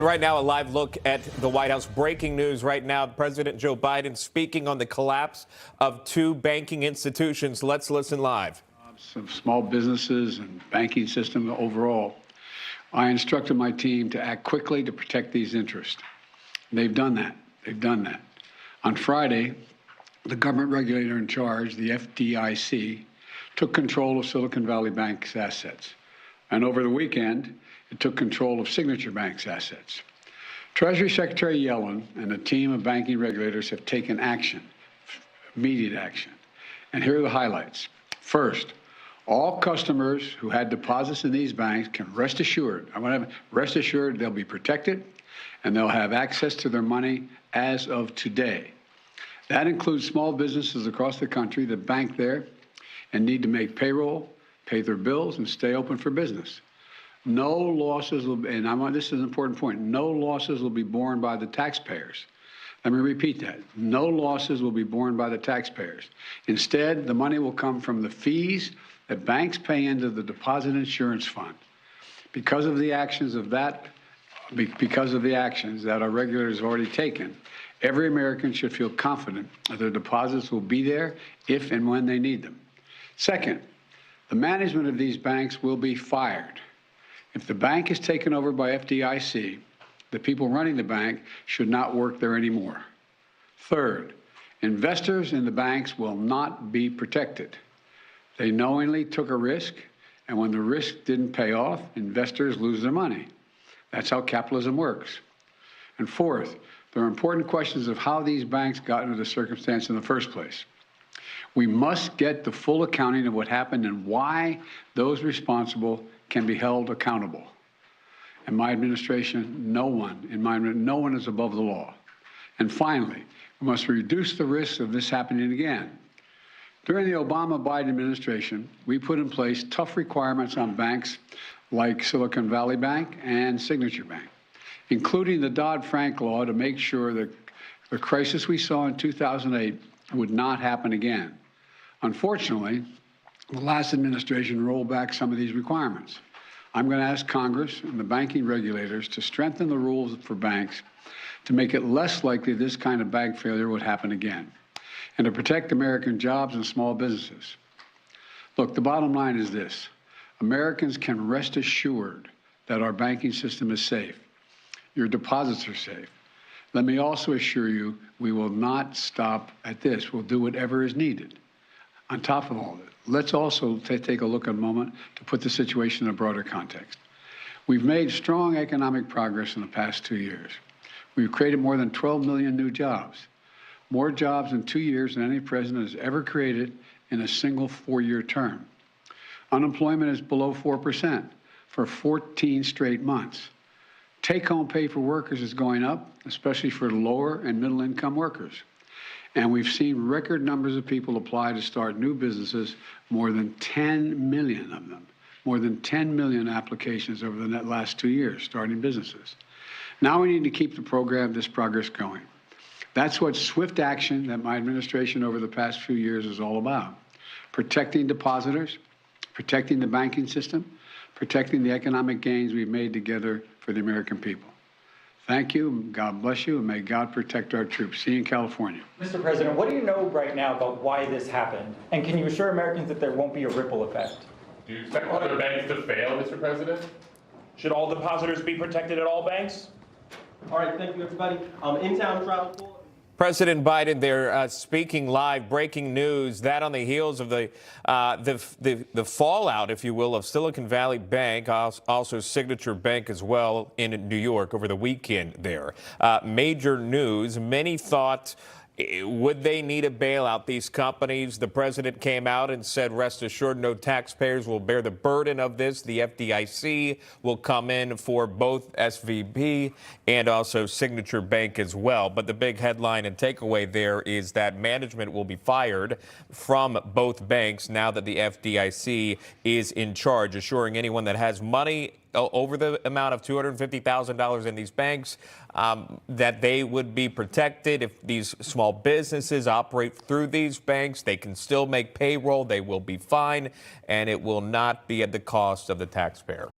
Right now, a live look at the White House. Breaking news right now. President Joe Biden speaking on the collapse of two banking institutions. Let's listen live. Of small businesses and banking system overall, I instructed my team to act quickly to protect these interests. They've done that. On Friday, the government regulator in charge, the FDIC, took control of Silicon Valley Bank's assets. And over the weekend, it took control of Signature Bank's assets. Treasury Secretary Yellen and a team of banking regulators have taken action, immediate action. And here are the highlights. First, all customers who had deposits in these banks can rest assured they'll be protected and they'll have access to their money as of today. That includes small businesses across the country that bank there and need to make payroll, pay their bills, and stay open for business. No losses will be, and this is an important point, no losses will be borne by the taxpayers. Let me repeat that. No losses will be borne by the taxpayers. Instead, the money will come from the fees that banks pay into the Deposit Insurance Fund. Because of the actions that our regulators have already taken, every American should feel confident that their deposits will be there if and when they need them. Second, the management of these banks will be fired. If the bank is taken over by FDIC, the people running the bank should not work there anymore. Third, investors in the banks will not be protected. They knowingly took a risk, and when the risk didn't pay off, investors lose their money. That's how capitalism works. And fourth, there are important questions of how these banks got into the circumstance in the first place. We must get the full accounting of what happened and why those responsible can be held accountable. In my administration, no one is above the law. And finally, we must reduce the risk of this happening again. During the Obama-Biden administration, we put in place tough requirements on banks like Silicon Valley Bank and Signature Bank, including the Dodd-Frank law to make sure that the crisis we saw in 2008 would not happen again. Unfortunately, the last administration rolled back some of these requirements. I'm going to ask Congress and the banking regulators to strengthen the rules for banks to make it less likely this kind of bank failure would happen again, and to protect American jobs and small businesses. Look, the bottom line is this. Americans can rest assured that our banking system is safe. Your deposits are safe. Let me also assure you we will not stop at this. We'll do whatever is needed. On top of all this, let's also take a look at a moment to put the situation in a broader context. We've made strong economic progress in the past 2 years. We've created more than 12 million new jobs, more jobs in 2 years than any president has ever created in a single 4-year term. Unemployment is below 4% for 14 straight months. Take-home pay for workers is going up, especially for lower and middle-income workers. And we've seen record numbers of people apply to start new businesses, more than 10 million of them, more than 10 million applications over the last 2 years starting businesses. Now we need to keep this progress going. That's what swift action that my administration over the past few years is all about. Protecting depositors, protecting the banking system, protecting the economic gains we've made together for the American people. Thank you, God bless you, and may God protect our troops. See you in California. Mr. President, what do you know right now about why this happened? And can you assure Americans that there won't be a ripple effect? Do you expect other banks to fail, Mr. President? Should all depositors be protected at all banks? All right, thank you, everybody. In-town travel. President Biden there speaking live, breaking news, that on the heels of the fallout, if you will, of Silicon Valley Bank, also Signature Bank as well in New York over the weekend there. Major news. Many thought, would they need a bailout, these companies? The president came out and said, rest assured, no taxpayers will bear the burden of this. The FDIC will come in for both SVB and also Signature Bank as well. But the big headline and takeaway there is that management will be fired from both banks now that the FDIC is in charge, assuring anyone that has money over the amount of $250,000 in these banks, that they would be protected. If these small businesses operate through these banks, they can still make payroll. They will be fine, and it will not be at the cost of the taxpayer.